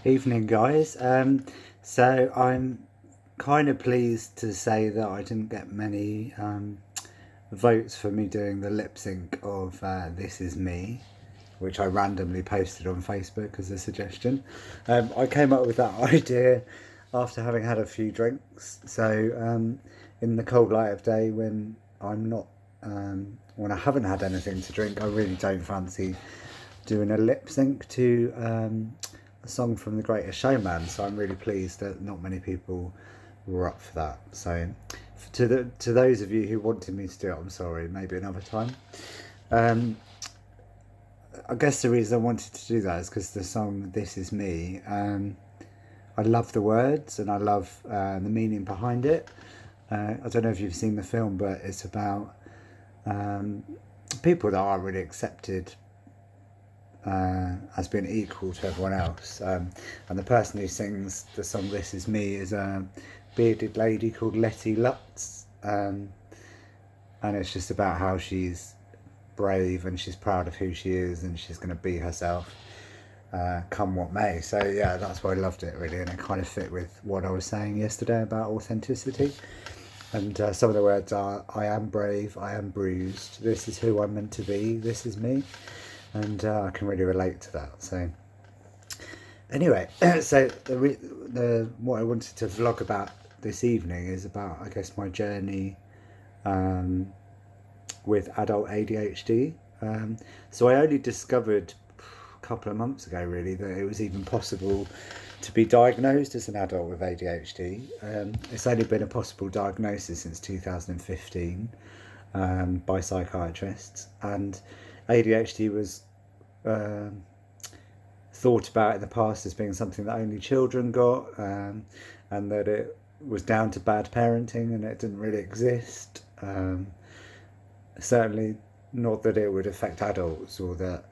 Evening, guys. So I'm kind of pleased to say that I didn't get many votes for me doing the lip sync of This Is Me, which I randomly posted on Facebook as a suggestion. I came up with that idea after having had a few drinks. So, in the cold light of day, when I'm not, when I haven't had anything to drink, I really don't fancy doing a lip sync to a song from The Greatest Showman. So I'm really pleased that not many people were up for that. So to those of you who wanted me to do it, I'm sorry. Maybe another time. Um, I guess the reason I wanted to do that is because the song "This Is Me." I love the words and I love the meaning behind it. I don't know if you've seen the film, but it's about people that aren't really accepted as being equal to everyone else. And the person who sings the song "This Is Me" is a bearded lady called Letty Lutz, and it's just about how she's brave and she's proud of who she is and she's going to be herself, come what may. So yeah, that's why I loved it really, and it kind of fit with what I was saying yesterday about authenticity. And some of the words are: I am brave, I am bruised, this is who I'm meant to be, this is me. And I can really relate to that. So anyway, so the what I wanted to vlog about this evening is about, I guess, my journey with adult ADHD. So I only discovered a couple of months ago, really, that it was even possible to be diagnosed as an adult with ADHD. It's only been a possible diagnosis since 2015 by psychiatrists, and ADHD was thought about in the past as being something that only children got, and that it was down to bad parenting and it didn't really exist. Certainly not that it would affect adults, or that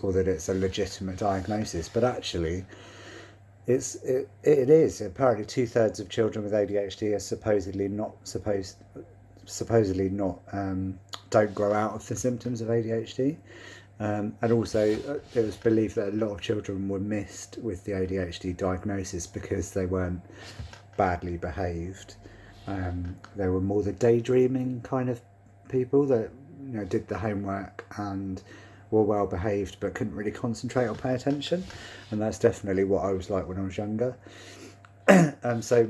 it's a legitimate diagnosis, but actually it is. Apparently 2/3 of children with ADHD are supposedly not don't grow out of the symptoms of ADHD. And also, it was believed that a lot of children were missed with the ADHD diagnosis because they weren't badly behaved. They were more the daydreaming kind of people that did the homework and were well behaved but couldn't really concentrate or pay attention. And that's definitely what I was like when I was younger. So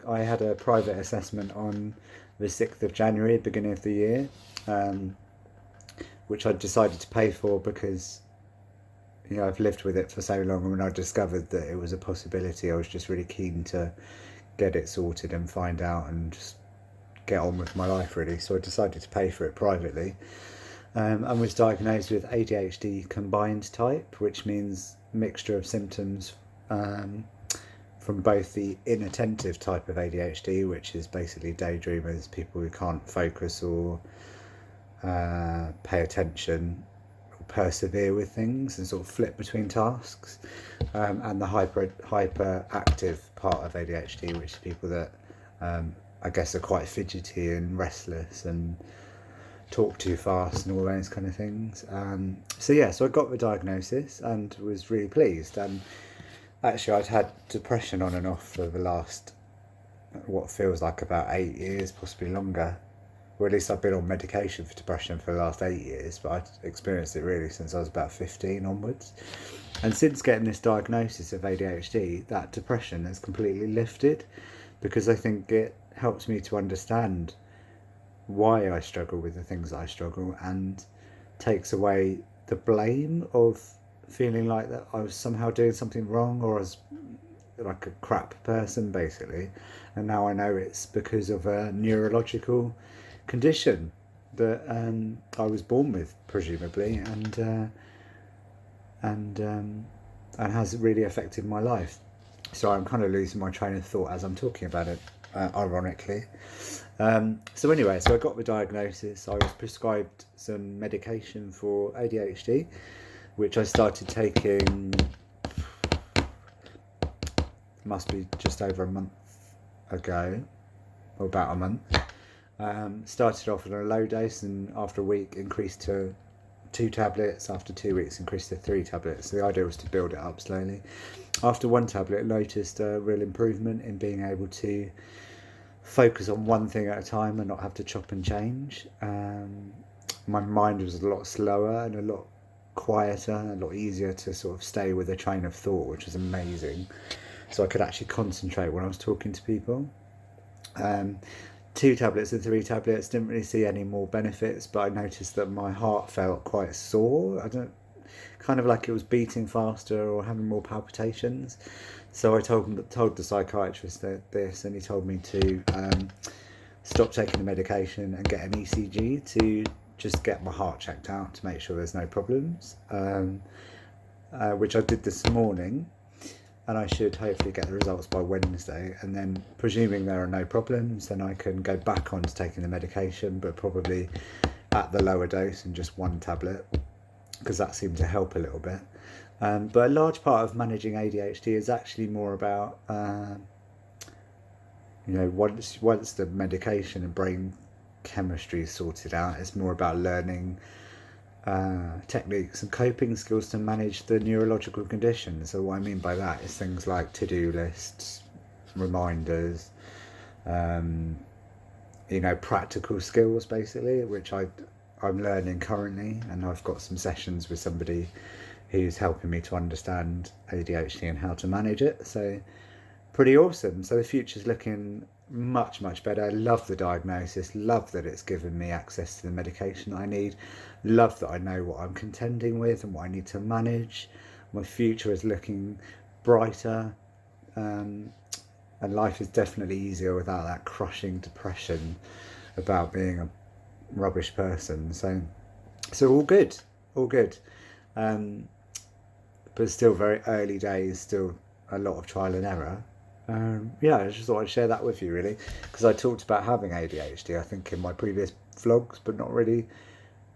I had a private assessment on the 6th of January, beginning of the year, which I decided to pay for because I've lived with it for so long, and when I discovered that it was a possibility, I was just really keen to get it sorted and find out and just get on with my life, really. So I decided to pay for it privately, and was diagnosed with ADHD combined type, which means mixture of symptoms from both the inattentive type of ADHD, which is basically daydreamers, people who can't focus or pay attention or persevere with things and sort of flip between tasks, and the hyperactive part of ADHD, which is people that I guess are quite fidgety and restless and talk too fast and all those kind of things. So I got the diagnosis and was really pleased. And actually, I'd had depression on and off for the last, what feels like about 8 years, possibly longer. Or at least I've been on medication for depression for the last 8 years, but I'd experienced it really since I was about 15 onwards. And since getting this diagnosis of ADHD, that depression has completely lifted, because I think it helps me to understand why I struggle with the things I struggle, and takes away the blame of feeling like that I was somehow doing something wrong, or I was like a crap person, basically. And now I know it's because of a neurological condition that I was born with, presumably, and has really affected my life. So I'm kind of losing my train of thought as I'm talking about it, ironically. So anyway, so I got the diagnosis. I was prescribed some medication for ADHD, which I started taking, must be just over a month ago, or about a month. Started off at a low dose, and after a week increased to 2 tablets. After 2 weeks, increased to 3 tablets. So the idea was to build it up slowly. After 1 tablet, I noticed a real improvement in being able to focus on one thing at a time and not have to chop and change. My mind was a lot slower and a lot quieter, a lot easier to sort of stay with a train of thought, which was amazing. So I could actually concentrate when I was talking to people. 2 tablets and 3 tablets, didn't really see any more benefits, but I noticed that my heart felt quite sore. Kind of like it was beating faster or having more palpitations. So I told the psychiatrist this, and he told me to stop taking the medication and get an ECG to just get my heart checked out to make sure there's no problems, which I did this morning, and I should hopefully get the results by Wednesday. And then, presuming there are no problems, then I can go back on to taking the medication, but probably at the lower dose and just 1 tablet, because that seemed to help a little bit. But a large part of managing ADHD is actually more about, once the medication and brain chemistry is sorted out, it's more about learning techniques and coping skills to manage the neurological condition. So what I mean by that is things like to-do lists, reminders, practical skills basically, which I'm learning currently, and I've got some sessions with somebody who's helping me to understand ADHD and how to manage it. So pretty awesome. So the future's looking much, much better. I love the diagnosis, love that it's given me access to the medication I need, love that I know what I'm contending with and what I need to manage. My future is looking brighter, and life is definitely easier without that crushing depression about being a rubbish person. So all good, but still very early days, still a lot of trial and error. I just thought I'd share that with you, really, because I talked about having ADHD, I think, in my previous vlogs, but not really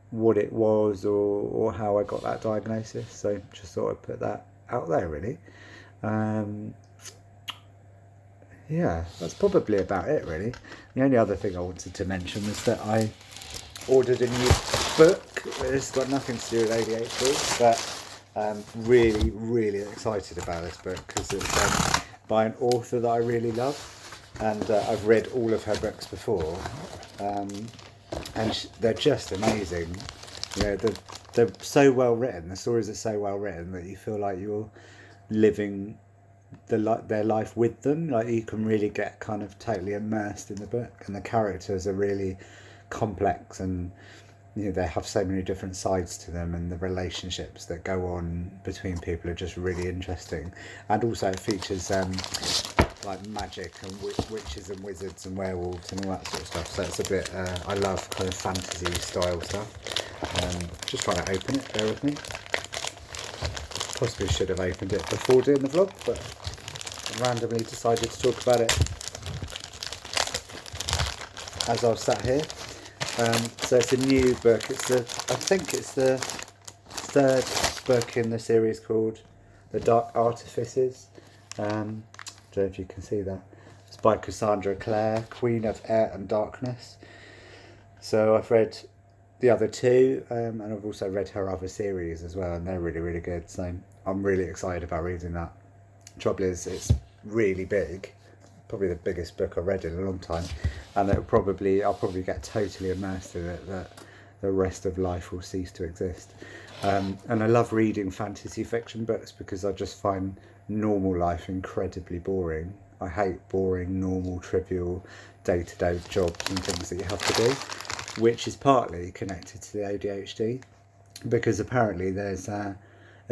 what it was or how I got that diagnosis. So just thought I'd put that out there, really. That's probably about it, really. The only other thing I wanted to mention was that I ordered a new book. It's got nothing to do with ADHD, but really, really excited about this book because it's by an author that I really love, and I've read all of her books before, and they're just amazing. They're so well written. The stories are so well written that you feel like you're living their life with them. Like, you can really get kind of totally immersed in the book, and the characters are really complex, and they have so many different sides to them, and the relationships that go on between people are just really interesting. And also it features like magic and witches and wizards and werewolves and all that sort of stuff. So it's a bit, I love kind of fantasy style stuff. Just trying to open it, bear with me. Possibly should have opened it before doing the vlog, but I randomly decided to talk about it as I've sat here. So it's a new book. I think it's the 3rd book in the series called The Dark Artifices. Don't know if you can see that. It's by Cassandra Clare, Queen of Air and Darkness. So I've read the other 2, and I've also read her other series as well, and they're really, really good. So I'm really excited about reading that. Trouble is, it's really big. Probably the biggest book I've read in a long time, and I'll probably get totally immersed in it that the rest of life will cease to exist. And I love reading fantasy fiction books because I just find normal life incredibly boring. I hate boring, normal, trivial, day-to-day jobs and things that you have to do, which is partly connected to the ADHD, because apparently there's a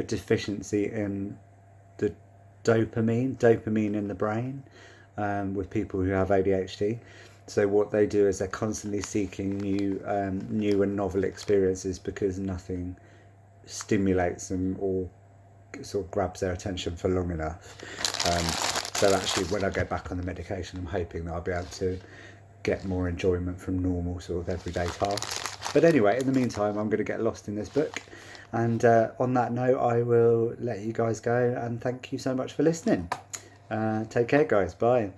deficiency in the dopamine in the brain. With people who have ADHD. So what they do is they're constantly seeking new and novel experiences because nothing stimulates them or sort of grabs their attention for long enough. So actually, when I go back on the medication, I'm hoping that I'll be able to get more enjoyment from normal sort of everyday tasks. But anyway, in the meantime, I'm going to get lost in this book. And on that note, I will let you guys go, and thank you so much for listening. Take care, guys. Bye.